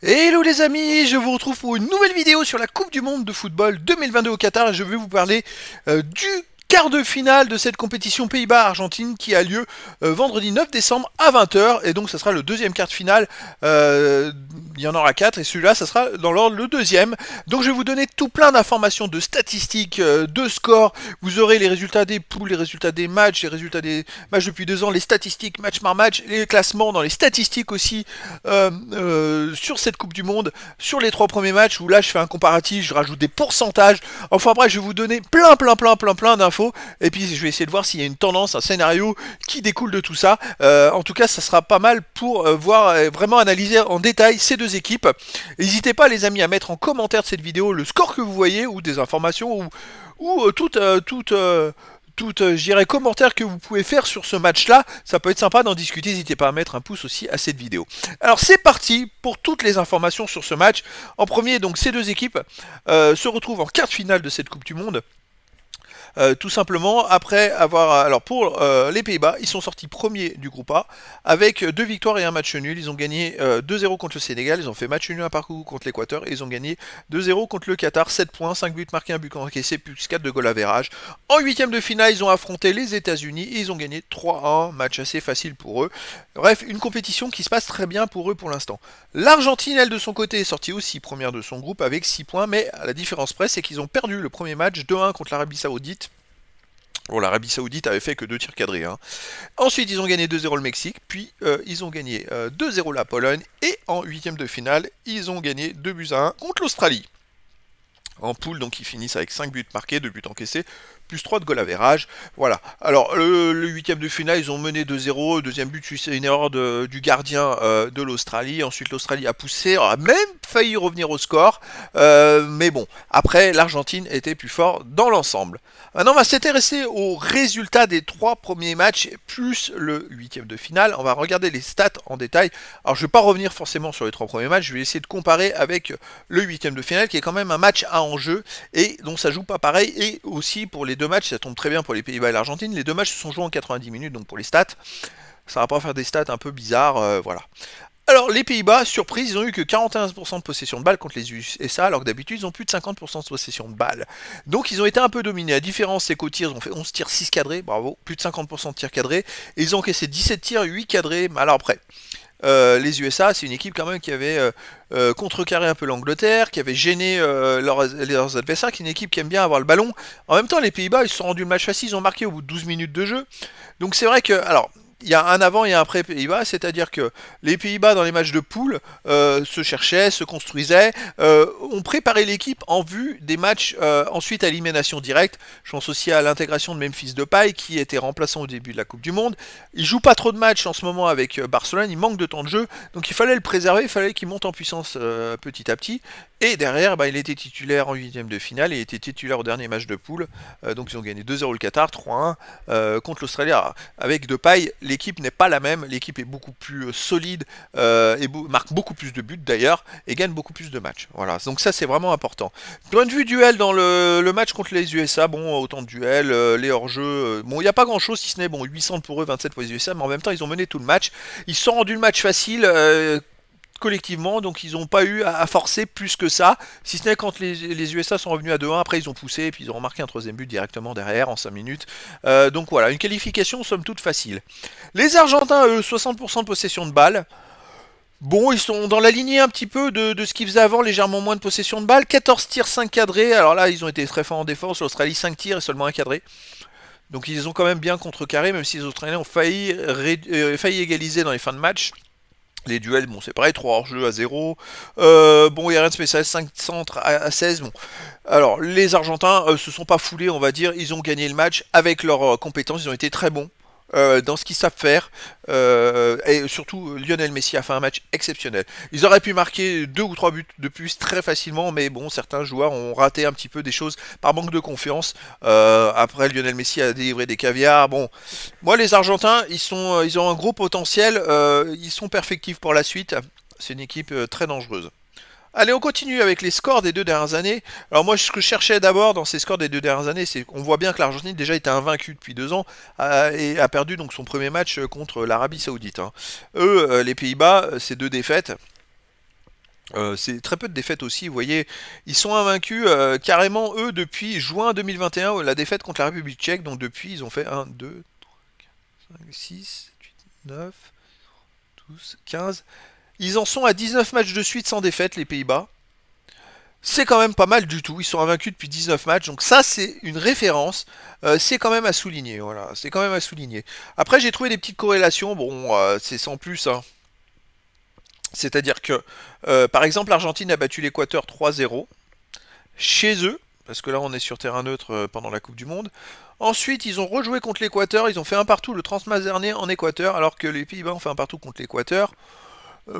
Hello les amis, je vous retrouve pour une nouvelle vidéo sur la Coupe du Monde de football 2022 au Qatar et je vais vous parler du quart de finale de cette compétition Pays-Bas-Argentine qui a lieu vendredi 9 décembre à 20h et donc ça sera le deuxième quart de finale, il y en aura 4 et celui-là ça sera dans l'ordre le deuxième. Donc je vais vous donner tout plein d'informations, de statistiques, de scores, vous aurez les résultats des poules, les résultats des matchs, les résultats des matchs depuis 2 ans, les statistiques match par match, les classements dans les statistiques aussi sur cette Coupe du Monde, sur les 3 premiers matchs où là je fais un comparatif, je rajoute des pourcentages. Enfin bref, je vais vous donner plein d'infos et puis je vais essayer de voir s'il y a une tendance, un scénario qui découle de tout ça. En tout cas, ça sera pas mal pour voir vraiment analyser en détail ces deux équipes. N'hésitez pas les amis à mettre en commentaire de cette vidéo le score que vous voyez ou des informations ou je dirais, commentaires que vous pouvez faire sur ce match-là. Ça peut être sympa d'en discuter. N'hésitez pas à mettre un pouce aussi à cette vidéo. Alors c'est parti pour toutes les informations sur ce match. En premier, donc ces deux équipes se retrouvent en quart de finale de cette Coupe du Monde. Tout simplement après avoir... Alors pour les Pays-Bas, ils sont sortis premiers du groupe A avec 2 victoires et un match nul. Ils ont gagné 2-0 contre le Sénégal, ils ont fait match nul un parcours contre l'Équateur et ils ont gagné 2-0 contre le Qatar, 7 points, 5 buts marqués, un but encaissé, plus 4 de goal average. En huitième de finale, ils ont affronté les États-Unis et ils ont gagné 3-1, match assez facile pour eux. Bref, une compétition qui se passe très bien pour eux pour l'instant. L'Argentine, elle de son côté, est sortie aussi première de son groupe avec 6 points, mais à la différence près, c'est qu'ils ont perdu le premier match 2-1 contre l'Arabie Saoudite. Bon, l'Arabie Saoudite avait fait que 2 tirs cadrés. Hein. Ensuite, ils ont gagné 2-0 le Mexique, puis ils ont gagné 2-0 la Pologne, et en huitième de finale, ils ont gagné 2-1 contre l'Australie. En poule, donc ils finissent avec 5 buts marqués, 2 buts encaissés, plus 3 de goal average. Voilà. Alors, le huitième de finale, ils ont mené 2-0. Le deuxième but, c'est une erreur du gardien de l'Australie. Ensuite, l'Australie a poussé, a même failli revenir au score. Mais bon, après, l'Argentine était plus fort dans l'ensemble. Maintenant, on va s'intéresser aux résultats des 3 premiers matchs, plus le huitième de finale. On va regarder les stats en détail. Alors, je ne vais pas revenir forcément sur les 3 premiers matchs. Je vais essayer de comparer avec le huitième de finale, qui est quand même un match à enjeu, et donc ça joue pas pareil. Et aussi, pour les 2 matchs, ça tombe très bien pour les Pays-Bas et l'Argentine, les 2 matchs se sont joués en 90 minutes, donc pour les stats, ça va pas faire des stats un peu bizarres, voilà. Alors, les Pays-Bas, surprise, ils ont eu que 41% de possession de balle contre les USA, alors que d'habitude, ils ont plus de 50% de possession de balle. Donc, ils ont été un peu dominés. La différence, c'est qu'au tir, ils ont fait 11 tirs, 6 cadrés, bravo, plus de 50% de tirs cadrés. Et ils ont encaissé 17 tirs, 8 cadrés, mais alors après. Les USA, c'est une équipe quand même qui avait contrecarré un peu l'Angleterre, qui avait gêné leurs adversaires, qui est une équipe qui aime bien avoir le ballon. En même temps, les Pays-Bas, ils se sont rendus le match facile, ils ont marqué au bout de 12 minutes de jeu. Donc c'est vrai que, alors, il y a un avant et un après Pays-Bas, c'est-à-dire que les Pays-Bas dans les matchs de poule se cherchaient, se construisaient, ont préparé l'équipe en vue des matchs ensuite à élimination directe. Je pense aussi à l'intégration de Memphis Depay qui était remplaçant au début de la Coupe du Monde. Il joue pas trop de matchs en ce moment avec Barcelone, il manque de temps de jeu, donc il fallait le préserver, il fallait qu'il monte en puissance petit à petit. Et derrière, bah, il était titulaire en huitième de finale, il était titulaire au dernier match de poule, donc ils ont gagné 2-0 le Qatar, 3-1 contre l'Australie. Avec Depay, l'équipe n'est pas la même, l'équipe est beaucoup plus solide et marque beaucoup plus de buts d'ailleurs et gagne beaucoup plus de matchs. Voilà, donc ça c'est vraiment important. Point de vue duel dans le match contre les USA, bon, autant de duels, les hors-jeux, bon, il n'y a pas grand-chose si ce n'est, bon, 800 pour eux, 27 pour les USA, mais en même temps ils ont mené tout le match. Ils se sont rendus le match facile. Collectivement, donc ils n'ont pas eu à forcer plus que ça, si ce n'est quand les USA sont revenus à 2-1, après ils ont poussé et puis ils ont marqué un troisième but directement derrière en 5 minutes. Donc voilà, une qualification somme toute facile. Les Argentins, eux, 60% de possession de balle. Bon, ils sont dans la lignée un petit peu de ce qu'ils faisaient avant, légèrement moins de possession de balle. 14 tirs, 5 cadrés. Alors là, ils ont été très forts en défense. L'Australie, 5 tirs et seulement un cadré. Donc ils ont quand même bien contrecarré, même si les Australiens ont failli égaliser dans les fins de match. Les duels, bon, c'est pareil, 3 hors-jeu à 0. Bon, il n'y a rien de spécial, 5 centres à 16. Bon. Alors, les Argentins se sont pas foulés, on va dire. Ils ont gagné le match avec leurs compétences. Ils ont été très bons dans ce qu'ils savent faire. Et surtout, Lionel Messi a fait un match exceptionnel. Ils auraient pu marquer 2 ou 3 buts de plus très facilement, mais bon, certains joueurs ont raté un petit peu des choses par manque de confiance. Après, Lionel Messi a délivré des caviars. Bon, moi, les Argentins, ils ont un gros potentiel. Ils sont perfectifs pour la suite. C'est une équipe très dangereuse. Allez, on continue avec les scores des 2 dernières années. Alors moi, ce que je cherchais d'abord dans ces scores des 2 dernières années, c'est qu'on voit bien que l'Argentine déjà était invaincue depuis 2 ans et a perdu donc son premier match contre l'Arabie Saoudite. Hein. Eux, les Pays-Bas, c'est 2 défaites. C'est très peu de défaites aussi, vous voyez, ils sont invaincus carrément eux depuis juin 2021, la défaite contre la République tchèque, donc depuis ils ont fait 1, 2, 5, 6, 7, 8, 9, 12, 15. Ils en sont à 19 matchs de suite sans défaite, les Pays-Bas. C'est quand même pas mal du tout. Ils sont invaincus depuis 19 matchs. Donc ça, c'est une référence. C'est quand même à souligner. Voilà, c'est quand même à souligner. Après, j'ai trouvé des petites corrélations. Bon, c'est sans plus, hein. C'est-à-dire que, par exemple, l'Argentine a battu l'Équateur 3-0 chez eux. Parce que là, on est sur terrain neutre pendant la Coupe du Monde. Ensuite, ils ont rejoué contre l'Équateur. Ils ont fait un partout le Transmazerné en Équateur. Alors que les Pays-Bas ont fait un partout contre l'Équateur,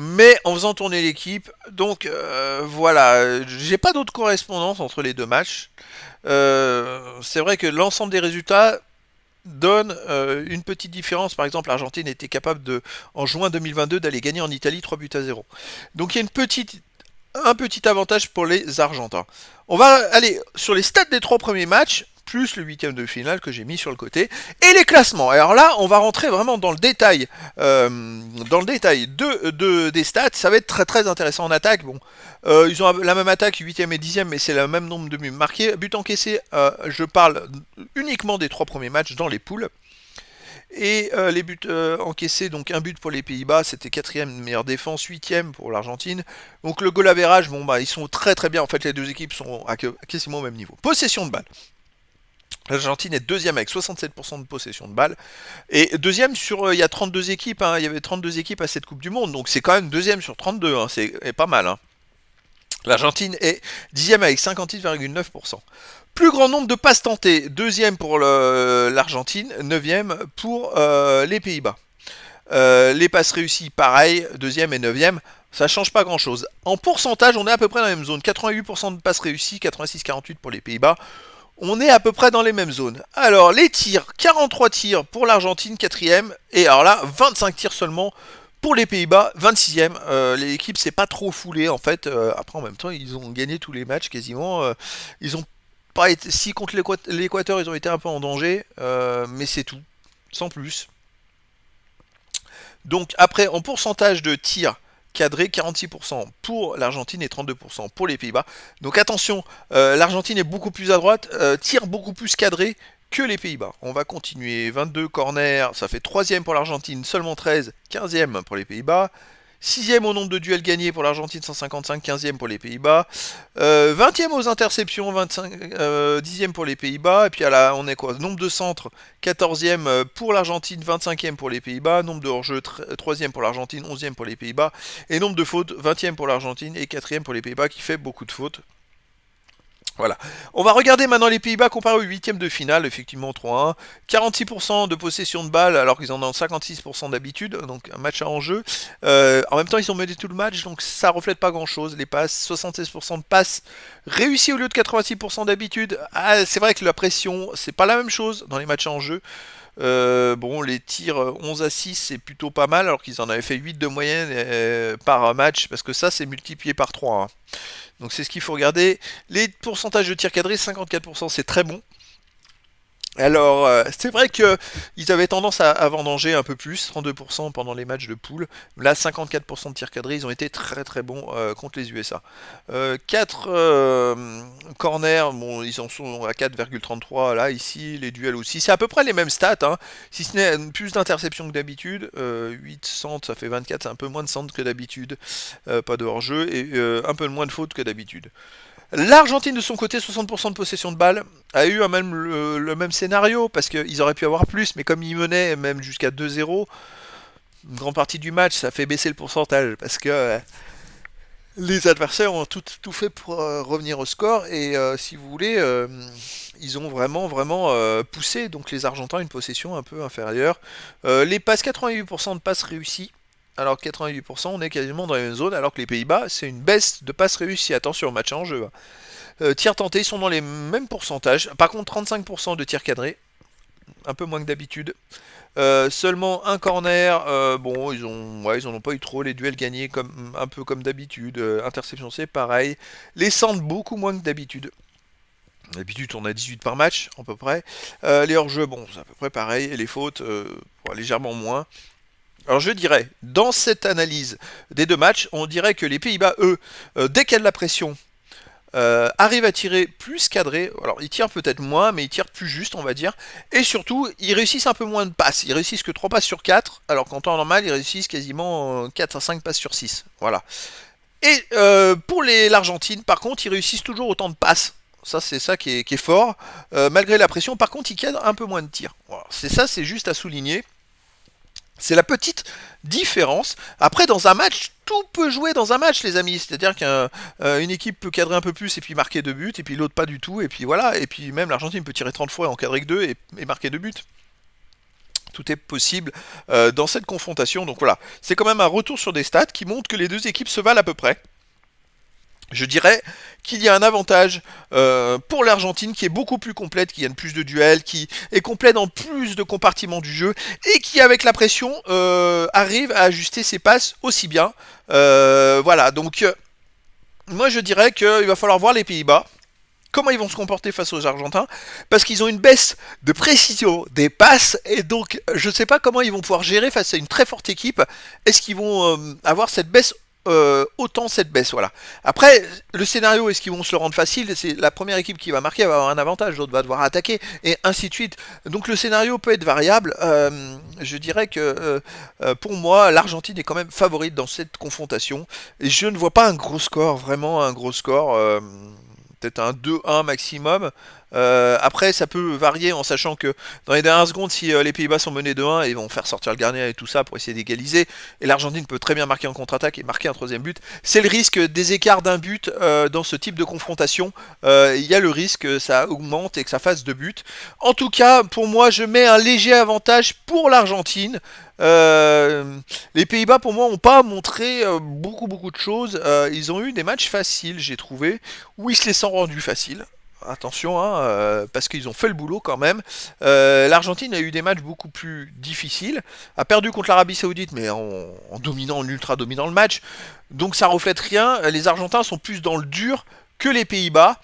mais en faisant tourner l'équipe. Donc voilà, j'ai pas d'autre correspondance entre les deux matchs. C'est vrai que l'ensemble des résultats donne une petite différence. Par exemple, l'Argentine était capable en juin 2022 d'aller gagner en Italie 3-0. Donc il y a un petit avantage pour les Argentins. On va aller sur les stats des trois premiers matchs, plus le huitième de finale que j'ai mis sur le côté, et les classements. Alors là, on va rentrer vraiment dans le détail des stats. Ça va être très très intéressant en attaque. Bon, ils ont la même attaque, huitième et dixième, mais c'est le même nombre de buts marqués. But encaissé, je parle uniquement des trois premiers matchs dans les poules. Et les buts encaissés, donc un but pour les Pays-Bas, c'était quatrième meilleure défense, huitième pour l'Argentine. Donc le goal average, bon bah ils sont très très bien. En fait, les deux équipes sont quasiment au même niveau. Possession de balle. L'Argentine est deuxième avec 67% de possession de balle. Et deuxième sur... il y a 32 équipes, hein, il y avait 32 équipes à cette Coupe du Monde. Donc c'est quand même deuxième sur 32, hein, c'est pas mal. Hein. L'Argentine est dixième avec 58,9%. Plus grand nombre de passes tentées, deuxième pour l'Argentine, neuvième pour les Pays-Bas. Les passes réussies, pareil, deuxième et neuvième. Ça change pas grand chose. En pourcentage, on est à peu près dans la même zone. 88% de passes réussies, 86-48 pour les Pays-Bas. On est à peu près dans les mêmes zones. Alors, les tirs, 43 tirs pour l'Argentine, quatrième. Et alors là, 25 tirs seulement pour les Pays-Bas, 26e. L'équipe s'est pas trop foulée en fait. Après, en même temps, ils ont gagné tous les matchs quasiment. Ils ont pas été. Si contre l'Équateur, ils ont été un peu en danger. Mais c'est tout. Sans plus. Donc après, en pourcentage de tirs cadrés, 46% pour l'Argentine et 32% pour les Pays-Bas. Donc attention, l'Argentine est beaucoup plus à droite, tire beaucoup plus cadré que les Pays-Bas. On va continuer, 22 corners, ça fait 3e pour l'Argentine, seulement 13, 15e pour les Pays-Bas. 6e au nombre de duels gagnés pour l'Argentine, 155, 15e pour les Pays-Bas. 20e aux interceptions, 25, 10e pour les Pays-Bas. Et puis on est quoi? Nombre de centres, 14e pour l'Argentine, 25e pour les Pays-Bas. Nombre de hors-jeu, 3e pour l'Argentine, 11e pour les Pays-Bas. Et nombre de fautes, 20e pour l'Argentine et 4e pour les Pays-Bas qui fait beaucoup de fautes. Voilà. On va regarder maintenant les Pays-Bas comparés au huitième de finale, effectivement 3-1. 46% de possession de balle alors qu'ils en ont 56% d'habitude, donc un match à enjeu. En même temps, ils ont mené tout le match, donc ça reflète pas grand-chose. Les passes, 76% de passes réussies au lieu de 86% d'habitude. Ah, c'est vrai que la pression, c'est pas la même chose dans les matchs à enjeu. Bon, les tirs 11 à 6, c'est plutôt pas mal, alors qu'ils en avaient fait 8 de moyenne par match, parce que ça, c'est multiplié par 3. Hein. Donc c'est ce qu'il faut regarder. Les pourcentages de tirs cadrés, 54%, c'est très bon. Alors, c'est vrai qu'ils avaient tendance à vendanger un peu plus, 32% pendant les matchs de poule. Là, 54% de tirs cadrés, ils ont été très très bons contre les USA. 4 corners, bon, ils en sont à 4,33 là, ici, les duels aussi. C'est à peu près les mêmes stats, hein, si ce n'est plus d'interceptions que d'habitude. 8 centres, ça fait 24, c'est un peu moins de centres que d'habitude. Pas de hors-jeu, et un peu moins de fautes que d'habitude. L'Argentine de son côté, 60% de possession de balle, a eu le même scénario, parce qu'ils auraient pu avoir plus, mais comme ils menaient même jusqu'à 2-0, une grande partie du match, ça fait baisser le pourcentage, parce que les adversaires ont tout fait pour revenir au score, et si vous voulez, ils ont vraiment poussé, donc les Argentins, une possession un peu inférieure. Les passes, 88% de passes réussies. Alors 88%, on est quasiment dans la même zone, alors que les Pays-Bas, c'est une baisse de passes réussies. Attention, match en jeu. Tirs tentés sont dans les mêmes pourcentages. Par contre, 35% de tirs cadrés, un peu moins que d'habitude. Seulement un corner. Bon, ils en ont pas eu trop. Les duels gagnés un peu comme d'habitude. Interception, c'est pareil. Les centres, beaucoup moins que d'habitude. D'habitude, on a 18 par match, à peu près. Les hors-jeux, bon, c'est à peu près pareil. Et les fautes, légèrement moins. Alors je dirais, dans cette analyse des deux matchs, on dirait que les Pays-Bas, eux, dès qu'il y a de la pression, arrivent à tirer plus cadré. Alors ils tirent peut-être moins, mais ils tirent plus juste, on va dire. Et surtout, ils réussissent un peu moins de passes. Ils réussissent que 3 passes sur 4, alors qu'en temps normal, ils réussissent quasiment 4 à 5 passes sur 6. Voilà. Et pour l'Argentine, par contre, ils réussissent toujours autant de passes. Ça, c'est ça qui est fort. Malgré la pression, par contre, ils cadrent un peu moins de tirs. Voilà. C'est ça, c'est juste à souligner. C'est la petite différence. Après, dans un match, tout peut jouer dans un match, les amis. C'est-à-dire qu'une équipe peut cadrer un peu plus et puis marquer 2 buts, et puis l'autre pas du tout, et puis voilà. Et puis même l'Argentine peut tirer 30 fois et en cadrer que 2 et marquer 2 buts. Tout est possible dans cette confrontation. Donc voilà, c'est quand même un retour sur des stats qui montrent que les deux équipes se valent à peu près. Je dirais qu'il y a un avantage pour l'Argentine qui est beaucoup plus complète, qui gagne plus de duels, qui est complète dans plus de compartiments du jeu et qui, avec la pression, arrive à ajuster ses passes aussi bien. Voilà, donc moi je dirais qu'il va falloir voir les Pays-Bas. Comment ils vont se comporter face aux Argentins, parce qu'ils ont une baisse de précision des passes, et donc je ne sais pas comment ils vont pouvoir gérer face à une très forte équipe. Est-ce qu'ils vont avoir cette baisse, autant cette baisse, voilà. Après, le scénario, est-ce qu'ils vont se le rendre facile? C'est la première équipe qui va marquer, va avoir un avantage, l'autre va devoir attaquer, et ainsi de suite. Donc le scénario peut être variable. Je dirais que pour moi, l'Argentine est quand même favorite dans cette confrontation, et je ne vois pas un gros score, vraiment un gros score. Peut-être un 2-1 maximum. Après, ça peut varier en sachant que dans les dernières secondes, si les Pays-Bas sont menés 2-1, ils vont faire sortir le gardien et tout ça pour essayer d'égaliser. Et l'Argentine peut très bien marquer en contre-attaque et marquer un troisième but. C'est le risque des écarts d'un but dans ce type de confrontation. Il y a le risque que ça augmente et que ça fasse 2 buts. En tout cas, pour moi, je mets un léger avantage pour l'Argentine. Les Pays-Bas pour moi n'ont pas montré beaucoup de choses. Ils ont eu des matchs faciles, j'ai trouvé, où ils se les sont rendus faciles. Attention, hein, parce qu'ils ont fait le boulot quand même. L'Argentine a eu des matchs beaucoup plus difficiles, a perdu contre l'Arabie Saoudite, mais en dominant, en ultra dominant le match. Donc ça reflète rien. Les Argentins sont plus dans le dur que les Pays-Bas.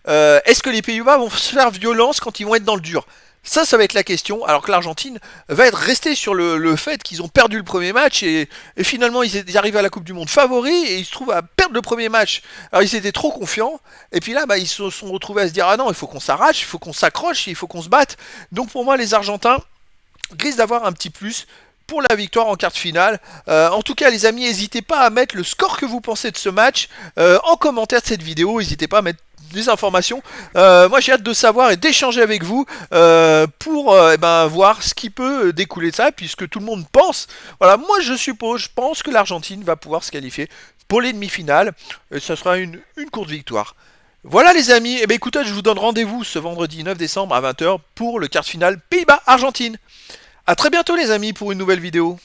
Est-ce que les Pays-Bas vont se faire violence quand ils vont être dans le dur? Ça va être la question, alors que l'Argentine va être restée sur le fait qu'ils ont perdu le premier match et finalement ils arrivent à la Coupe du Monde favoris et ils se trouvent à perdre le premier match. Alors ils étaient trop confiants et puis là ils se sont retrouvés à se dire ah non il faut qu'on s'arrache, il faut qu'on s'accroche, il faut qu'on se batte. Donc pour moi les Argentins risquent d'avoir un petit plus pour la victoire en quart de finale. En tout cas, les amis, n'hésitez pas à mettre le score que vous pensez de ce match en commentaire de cette vidéo. N'hésitez pas à mettre des informations. Moi, j'ai hâte de savoir et d'échanger avec vous pour voir ce qui peut découler de ça, puisque tout le monde pense. Voilà, moi, je pense que l'Argentine va pouvoir se qualifier pour les demi-finales. Et ça sera une courte victoire. Voilà les amis, et bien écoutez, je vous donne rendez-vous ce vendredi 9 décembre à 20 h pour le quart de finale Pays-Bas-Argentine. A très bientôt les amis pour une nouvelle vidéo.